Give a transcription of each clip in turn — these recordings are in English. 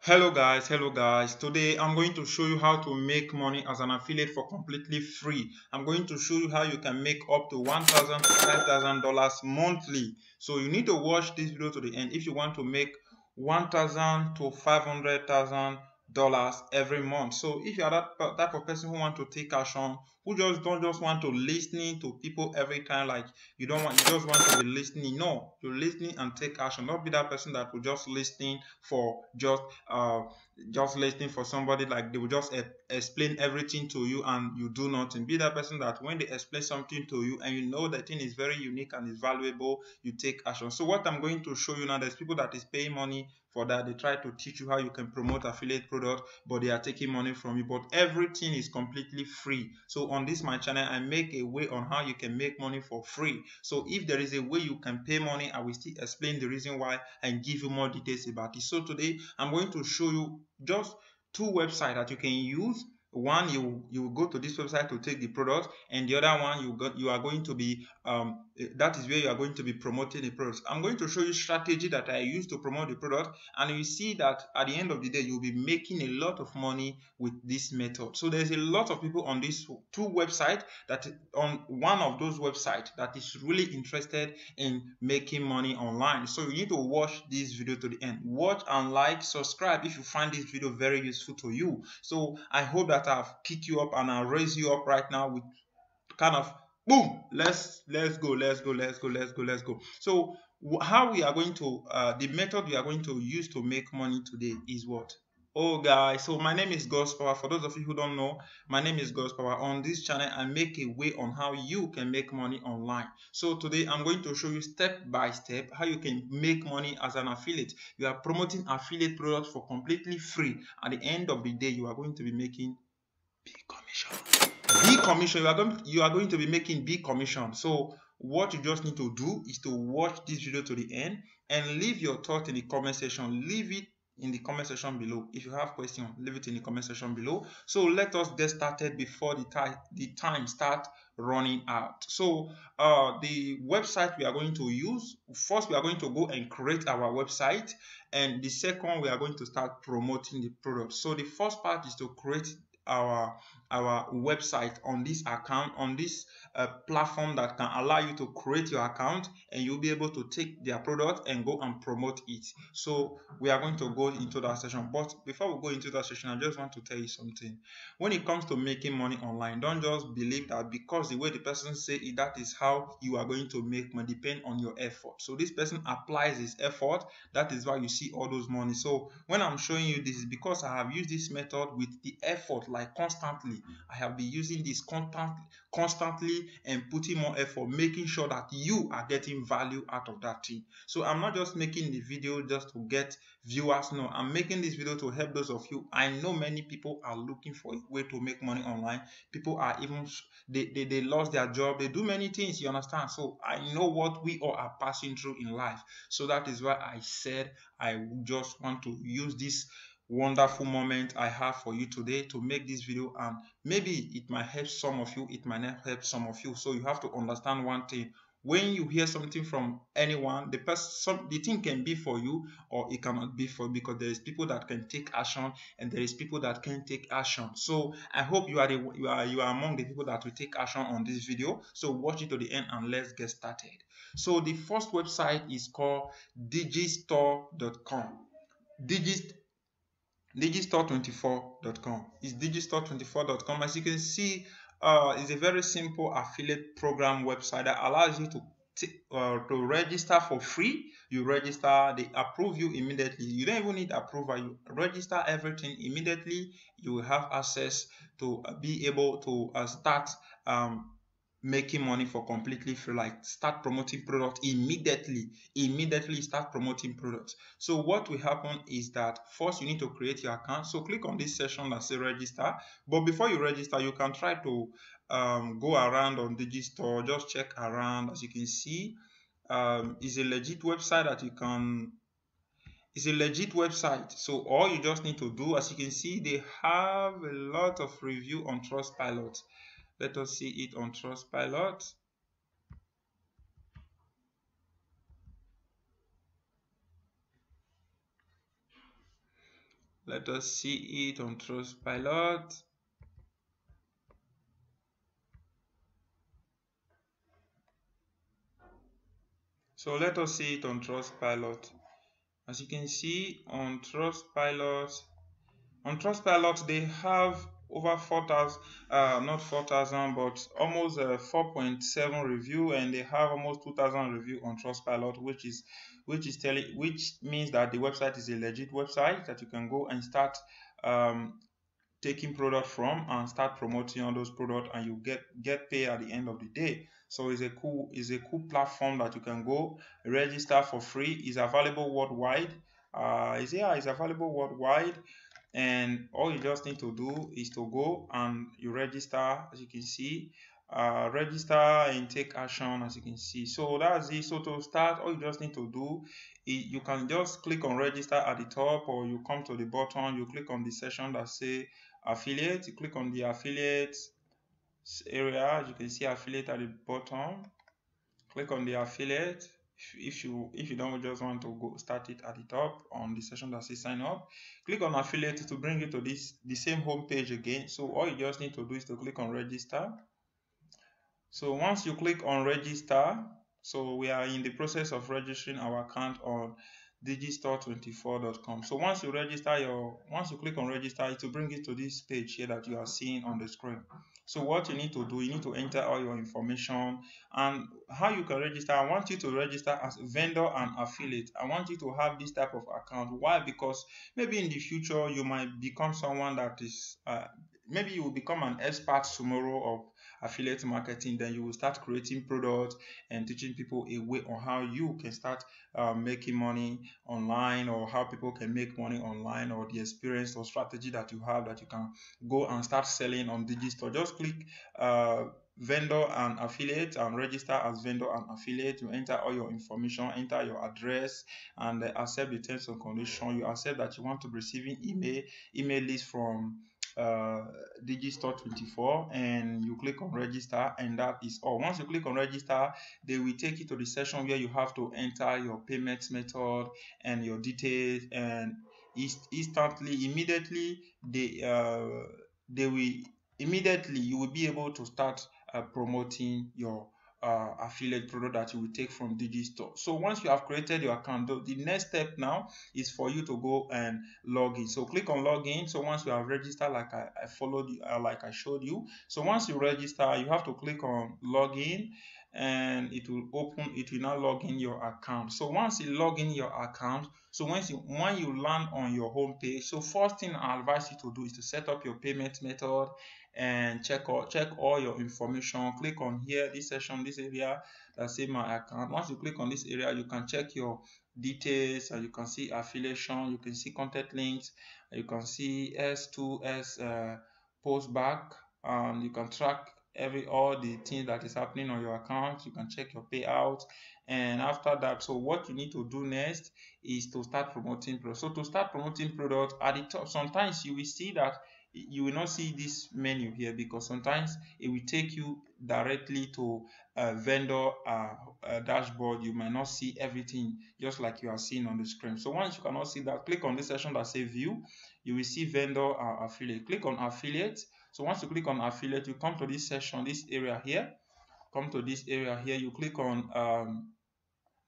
Hello guys. Today I'm going to show you how to make money as an affiliate for completely free. I'm going to show you how you can make up to $1,000 to $5,000 monthly. So you need to watch this video to the end if you want to make $1,000 to $500,000 every month. So if you are that type of person who want to take action, who just don't just want to listening to people every time, like you just want to be listening. No, you're listening and take action. Not be that person that will just listening for uh just listening for somebody, like they will just explain everything to you and you do nothing. Be that person that when they explain something to you and you know that thing is very unique and is valuable, you take action. So what I'm going to show you now, there's people that is paying money for that. They try to teach you how you can promote affiliate product, but they are taking money from you. But everything is completely free. So on this my channel, I make a way on how you can make money for free. So if there is a way you can pay money, I will still explain the reason why and give you more details about it. So today I'm going to show you just two websites that you can use. One, you go to this website to take the product, and the other one you are going to be that is where you are going to be promoting the product. I'm going to show you strategy that I use to promote the product, and you see that at the end of the day you'll be making a lot of money with this method. So there's a lot of people on these two websites, that on one of those websites, that is really interested in making money online. So you need to watch this video to the end. Watch and like, subscribe if you find this video very useful to you. So I hope that I've kicked you up and I'll raise you up right now with kind of boom. Let's go. So how we are going to the method we are going to use to make money today is what? Oh guys, so my name is God's Power. For those of you who don't know, my name is God's Power. On this channel I make a way on how you can make money online. So today I'm going to show you step by step how you can make money as an affiliate. You are promoting affiliate products for completely free. At the end of the day, you are going to be making big commission. Big commission. You are going to be making big commission. So what you just need to do is to watch this video to the end and leave your thought in the comment section. Leave it in the comment section below. If you have questions, leave it in the comment section below. So let us get started before the time start running out. So the website we are going to use, first we are going to go and create our website, and the second we are going to start promoting the product. So the first part is to create our website on this account, on this platform that can allow you to create your account, and you'll be able to take their product and go and promote it. So we are going to go into that session, but before we go into that session, I just want to tell you something. When it comes to making money online, don't just believe that because the way the person say it, that is how you are going to make money. Depend on your effort. So this person applies his effort, that is why you see all those money. So when I'm showing you this, is because I have used this method with the effort, like constantly. I have been using this constantly and putting more effort, making sure that you are getting value out of that thing. So I'm not just making the video just to get viewers. No, I'm making this video to help those of you. I know many people are looking for a way to make money online. People are even they lost their job, they do many things, you understand. So I know what we all are passing through in life. So that is why I said I just want to use this wonderful moment I have for you today to make this video, and maybe it might help some of you, it might not help some of you. So you have to understand one thing: when you hear something from anyone, the thing can be for you or it cannot be for you, because there is people that can take action and there is people that can take action. So I hope you are among the people that will take action on this video. So watch it to the end and let's get started. So the first website is called digistore.com. Digistore24.com. It's digistore24.com. As you can see, it's a very simple affiliate program website that allows you to register for free. You register, they approve you immediately. You don't even need approval. You register everything immediately. You will have access to be able to start making money for completely free. Like start promoting product immediately start promoting products. So what will happen is that first you need to create your account. So click on this section that says register, but before you register, you can try to go around on Digistore, just check around. As you can see, it's a legit website that you can it's a legit website. So all you just need to do, as you can see, they have a lot of review on Trustpilot. Let us see it on Trustpilot. Let us see it on Trustpilot. So let us see it on Trustpilot. As you can see on Trustpilot, they have over 4,000, not 4,000, but almost 4.7 review, and they have almost 2,000 review on Trustpilot, which means that the website is a legit website that you can go and start taking product from and start promoting all those products, and you get paid at the end of the day. So it's a cool platform that you can go register for free. It's available worldwide. It's available worldwide, and all you just need to do is to go and you register. As you can see, register and take action, as you can see. So that's it. So to start, all you just need to do is you can just click on register at the top, or you come to the bottom, you click on the section that say affiliate, you click on the affiliate area. As you can see, affiliate at the bottom, click on the affiliate. If you don't just want to go start it at the top on the section that says sign up, click on affiliate to bring you to the same home page again. So all you just need to do is to click on register. So once you click on register, so we are in the process of registering our account on digistore24.com. So once you click on register, it will bring you to this page here that you are seeing on the screen. So what you need to do, you need to enter all your information. And how you can register, I want you to register as vendor and affiliate. I want you to have this type of account. Why? Because maybe in the future you might become someone that is maybe you will become an expert tomorrow of affiliate marketing. Then you will start creating products and teaching people a way on how you can start making money online, or how people can make money online, or the experience or strategy that you have that you can go and start selling on Digistore. Just click vendor and affiliate and register as vendor and affiliate. You enter all your information, enter your address, and accept the terms and conditions. You accept that you want to be receiving email list from Digistore24, and you click on register, and that is all. Once you click on register, they will take you to the section where you have to enter your payment method and your details, and immediately you will be able to start promoting your affiliate product that you will take from Digistore. So once you have created your account, the next step now is for you to go and log in. So click on login. So once you have registered, like I followed you, like I showed you. So once you register, you have to click on login, and it will now log in your account. So once you log in your account, so when you land on your home page, so first thing I advise you to do is to set up your payment method and check all your information. Click on here, this section, this area that say my account. Once you click on this area, you can check your details, and you can see affiliation, you can see contact links, you can see S2S post back, and you can track all the things that is happening on your account. You can check your payout, and after that, so what you need to do next is to start promoting products. So to start promoting products, at the top, sometimes you will see that you will not see this menu here, because sometimes it will take you directly to a vendor dashboard. You might not see everything just like you are seeing on the screen. So once you cannot see that, click on this section that say view. You will see vendor affiliate. Click on affiliate. So once you click on affiliate, you come to this section, this area here. Come to this area here, you click on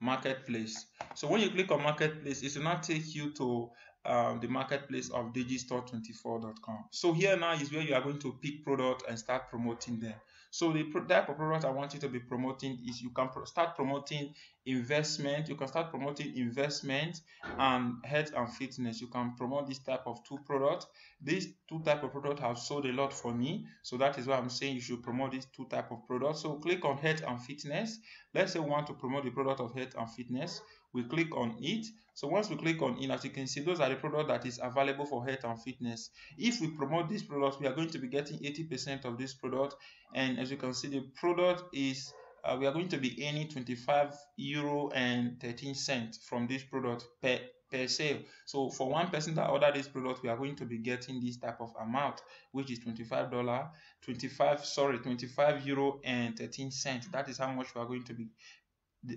marketplace. So when you click on marketplace, it will not take you to the marketplace of digistore24.com. So here now is where you are going to pick product and start promoting them. So the type of product I want you to be promoting is, you can start promoting investment. You can start promoting investment and health and fitness. You can promote this type of two products. These two type of products have sold a lot for me, so that is why I'm saying you should promote these two type of products. So click on health and fitness. Let's say we want to promote the product of health and fitness. We click on it. So once we click on it, as you can see, those are the products that is available for health and fitness. If we promote this product, we are going to be getting 80% of this product, and as you can see, the product is we are going to be earning €25.13 from this product per sale. So for one person that ordered this product, we are going to be getting this type of amount, which is €25.13. That is how much we are going to be.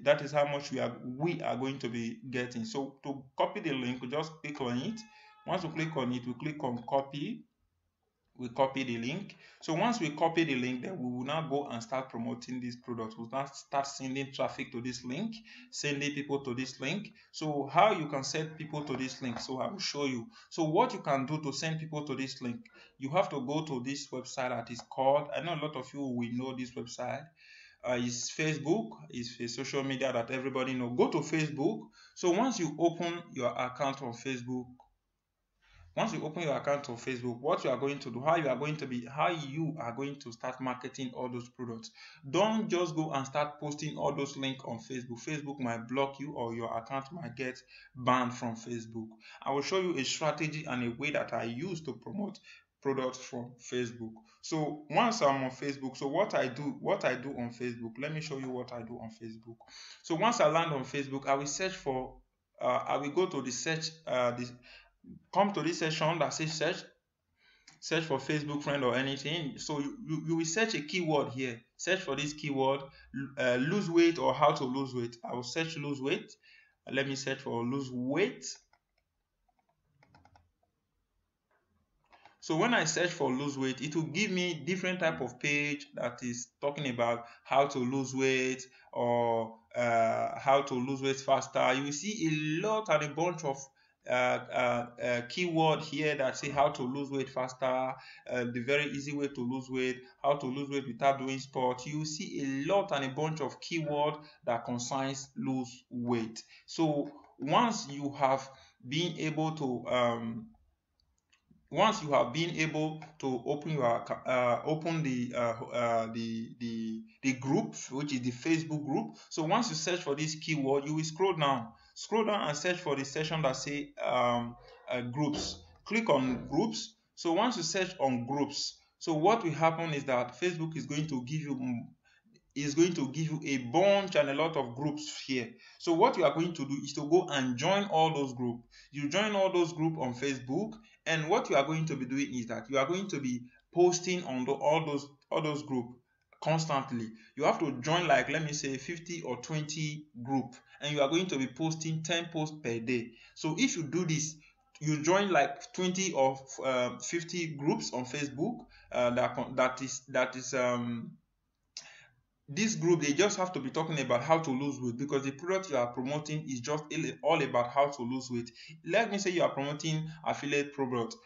That is how much we are going to be getting. So to copy the link, just click on it. Once we click on it, we click on copy. We copy the link. So once we copy the link, then we will now go and start promoting this product. We'll now start sending traffic to this link, sending people to this link. So how you can send people to this link, so I will show you. So what you can do to send people to this link, you have to go to this website that is called, I know a lot of you will know this website. It's Facebook. It's a social media that everybody know. Go to Facebook. So once you open your account on Facebook, what you are going to do, how you are going to start marketing all those products. Don't just go and start posting all those links on Facebook. Facebook might block you, or your account might get banned from Facebook. I will show you a strategy and a way that I use to promote products from Facebook. So once I'm on Facebook, so what I do on Facebook, let me show you what I do on Facebook. So once I land on Facebook, I will search for I will go to the search come to this section that says search for Facebook friend or anything. So you will search a keyword here. Search for this keyword, lose weight or how to lose weight. I will search lose weight. Let me search for lose weight. So when I search for lose weight, it will give me different type of page that is talking about how to lose weight, or how to lose weight faster. You will see a lot and a bunch of keyword here that say how to lose weight faster, the very easy way to lose weight, how to lose weight without doing sport. You see a lot and a bunch of keyword that concerns lose weight. So once you have been able to open the group, which is the Facebook group. So once you search for this keyword, you will scroll down and search for the section that say groups. Click on groups. So once you search on groups, so what will happen is that Facebook is going to give you a bunch and a lot of groups here. So what you are going to do is to go and join all those groups. You join all those groups on Facebook, and what you are going to be doing is that you are going to be posting on all those groups constantly. You have to join, like, let me say 50 or 20 group, and you are going to be posting 10 posts per day. So if you do this, you join like 20 or 50 groups on Facebook, this group, they just have to be talking about how to lose weight, because the product you are promoting is just all about how to lose weight. Let me say you are promoting affiliate product.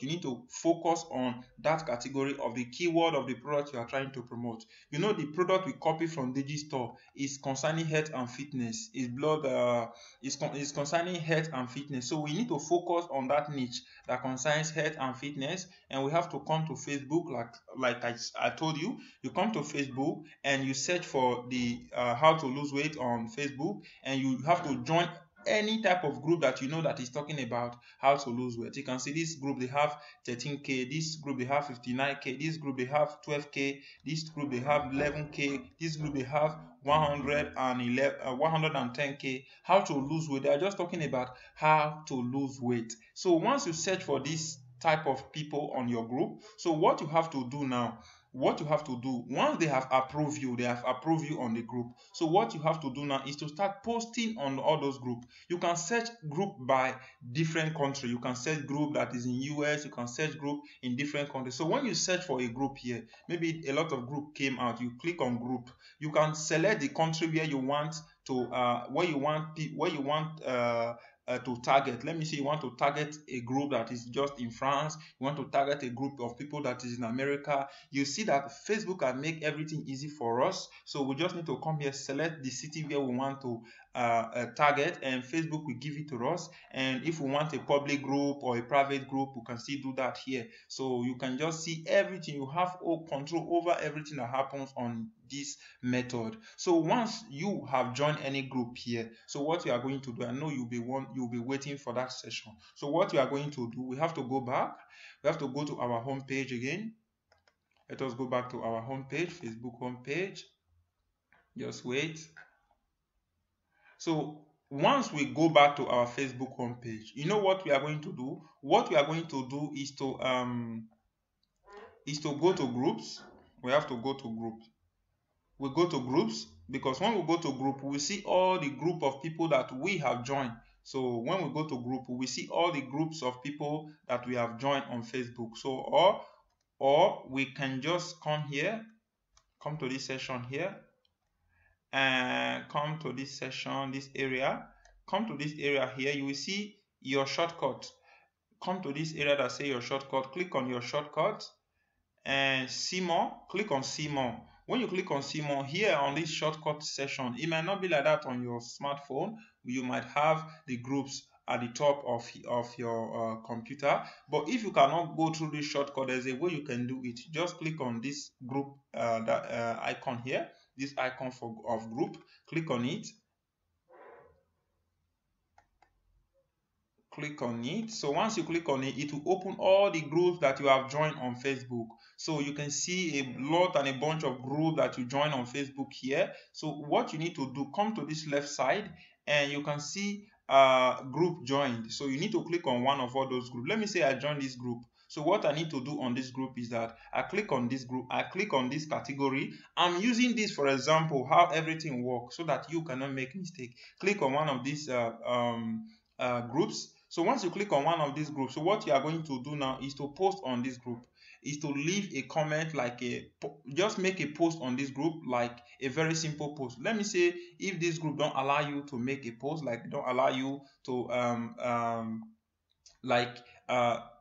You need to focus on that category of the keyword of the product you are trying to promote. You know, the product we copy from Digistore is concerning health and fitness. Is concerning health and fitness. So we need to focus on that niche that concerns health and fitness, and we have to come to Facebook, like I told you. You come to Facebook and you search for the how to lose weight on Facebook, and you have to join any type of group that you know that is talking about how to lose weight. You can see this group, they have 13k, this group they have 59k, this group they have 12k, this group they have 11k, this group they have 110k. How to lose weight, they are just talking about how to lose weight. So once you search for this type of people on your group, so what you have to do now, once they have approved you, on the group. So what you have to do now is to start posting on all those groups. You can search group by different country. You can search group that is in US. You can search group in different countries. So when you search for a group here, maybe a lot of group came out, you click on group. You can select the country where you want to to target. Let me say you want to target a group that is just in France. You want to target a group of people that is in America. You see that Facebook can make everything easy for us. So we just need to come here, select the city where we want to target, and Facebook will give it to us. And if we want a public group or a private group, we can still do that here. So you can just see everything. You have all control over everything that happens on this method. So once you have joined any group here, so what you are going to do, I know you'll be waiting for that session. So what you are going to do, we have to go back. We have to go to our home page again. Let us go back to our home page, Facebook home page. Just wait. So once we go back to our Facebook home page, you know what we are going to do? What we are going to do is to go to groups. We have to go to groups. We go to groups, because when we go to group, we see all the group of people that we have joined. So when we go to group, we see all the groups of people that we have joined on Facebook. So or we can just come here, come to this section here, and come to this section, this area, come to this area here. You will see your shortcut. Come to this area that say your shortcut. Click on your shortcut and see more. Click on see more. When you click on see more here on this shortcut section, it might not be like that on your smartphone. You might have the groups at the top of your computer, but if you cannot go through this shortcut, there's a way you can do it. Just click on this group icon here, this icon of group. Click on it. Click on it. So once you click on it, it will open all the groups that you have joined on Facebook. So you can see a lot and a bunch of groups that you join on Facebook here. So what you need to do, come to this left side and you can see group joined. So you need to click on one of all those groups. Let me say I join this group. So what I need to do on this group is that I click on this group, I click on this category. I'm using this for example, how everything works so that you cannot make mistake. Click on one of these groups. So once you click on one of these groups, so what you are going to do now is to post on this group, is to leave a comment, like just make a post on this group, like a very simple post. Let me say if this group don't allow you to make a post, like don't allow you to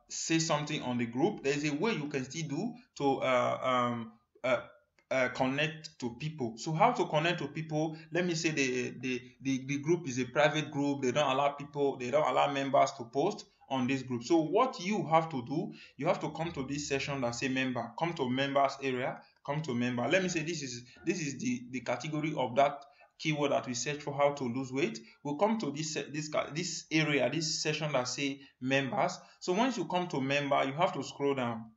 say something on the group, there's a way you can still do to connect to people. So how to connect to people? Let me say the group is a private group. They don't allow members to post on this group. So what you have to do, you have to come to this section that say member, come to members area, come to member. Let me say this is the category of that keyword that we search for, how to lose weight. We'll come to this area, this section that say members. So once you come to member, you have to scroll down.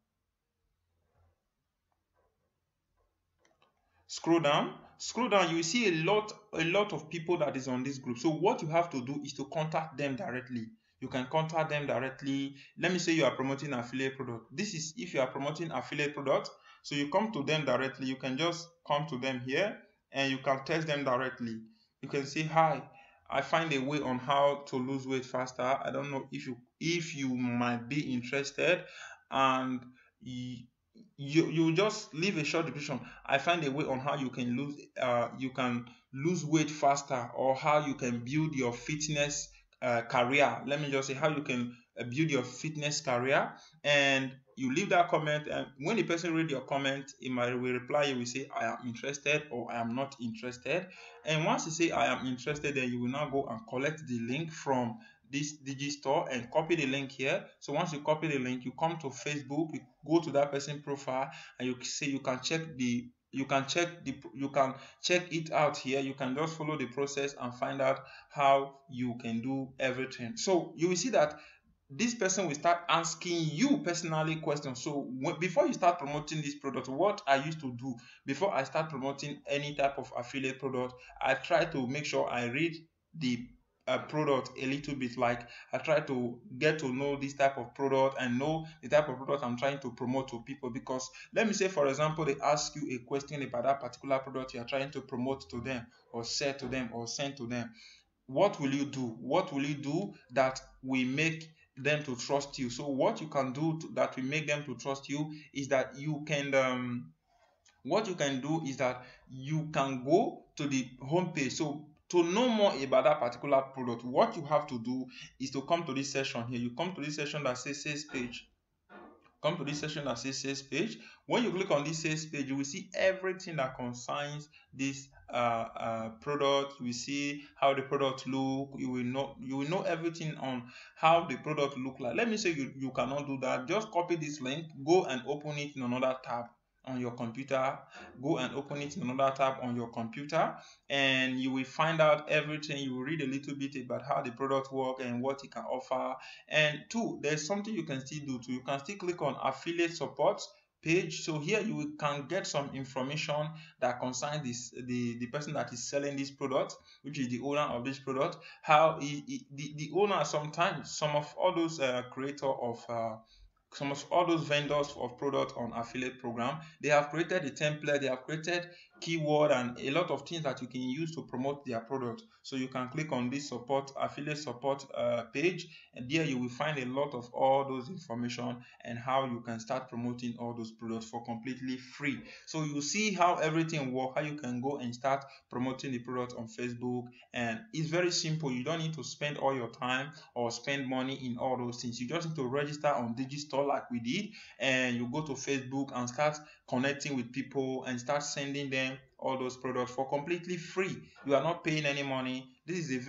Scroll down, you will see a lot of people that is on this group. So what you have to do is to contact them directly. You can contact them directly. Let me say you are promoting affiliate product. This is if you are promoting affiliate product. So you come to them directly. You can just come to them here and you can text them directly. You can say, hi, I find a way on how to lose weight faster. I don't know if you might be interested, and you just leave a short description. I find a way on how you can lose weight faster, or how you can build your fitness career. Let me just say how you can build your fitness career, and you leave that comment. And when the person read your comment, he might will reply. You will say, I am interested or I am not interested. And once you say I am interested, then you will now go and collect the link from this Digistore and copy the link here. So once you copy the link, you come to Facebook, you go to that person profile, and you say you can check it out here. You can just follow the process and find out how you can do everything. So you will see that this person will start asking you personally questions. So before you start promoting this product, what I used to do before I start promoting any type of affiliate product, I try to make sure I read the product a little bit. Like I try to get to know this type of product and know the type of product I'm trying to promote to people. Because let me say, for example, they ask you a question about that particular product you are trying to promote to them, or sell to them, or send to them. What will you do? What will you do that will make them to trust you? So what you can do that will make them to trust you is that you can what you can do is that you can go to the home page. So to know more about that particular product, what you have to do is to come to this section here. You come to this section that says sales page. Come to this section that says sales page. When you click on this sales page, you will see everything that concerns this product. You will see how the product look. You will know everything on how the product look like. Let me say you cannot do that. Just copy this link, go and open it in another tab on your computer. Go and open it in another tab on your computer, and you will find out everything. You will read a little bit about how the product works and what it can offer. And two, there's something you can still do too. You can still click on affiliate support page. So here you can get some information that concerns the person that is selling this product, which is the owner of this product. How the owner, sometimes some of all those creator of some of all those vendors of product on affiliate program, they have created a template, they have created keyword and a lot of things that you can use to promote their product. So you can click on this support affiliate support page, and there you will find a lot of all those information and how you can start promoting all those products for completely free. So you see how everything works, how you can go and start promoting the product on Facebook. And it's very simple. You don't need to spend all your time or spend money in all those things. You just need to register on Digistore like we did, and you go to Facebook and start connecting with people and start sending them all those products for completely free. You are not paying any money. This is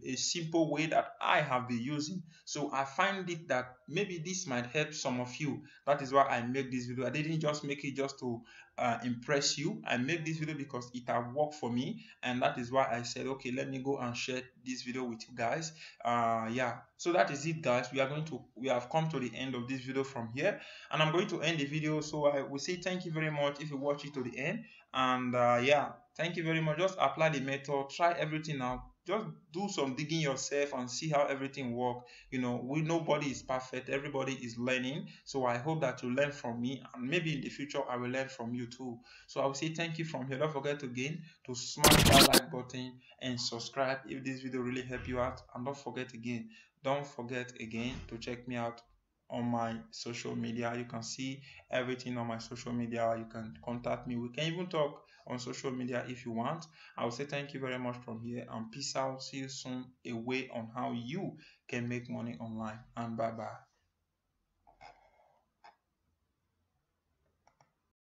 a simple way that I have been using. So I find it that maybe this might help some of you. That is why I make this video. I didn't just make it just to impress you. I make this video because it has worked for me, and that is why I said, okay, let me go and share this video with you guys. Yeah, so that is it, guys. We have come to the end of this video from here, and I'm going to end the video. So I will say thank you very much if you watch it to the end. And yeah, thank you very much. Just apply the method, try everything out, just do some digging yourself and see how everything works. Nobody is perfect, everybody is learning. So I hope that you learn from me, and maybe in the future I will learn from you too. So I will say thank you from here. Don't forget again to smash that like button and subscribe if this video really helped you out. And don't forget again to check me out on my social media. You can see everything on my social media. You can contact me. We can even talk on social media if you want. I will say thank you very much from here, and peace out. See you soon. A way on how you can make money online, and bye bye.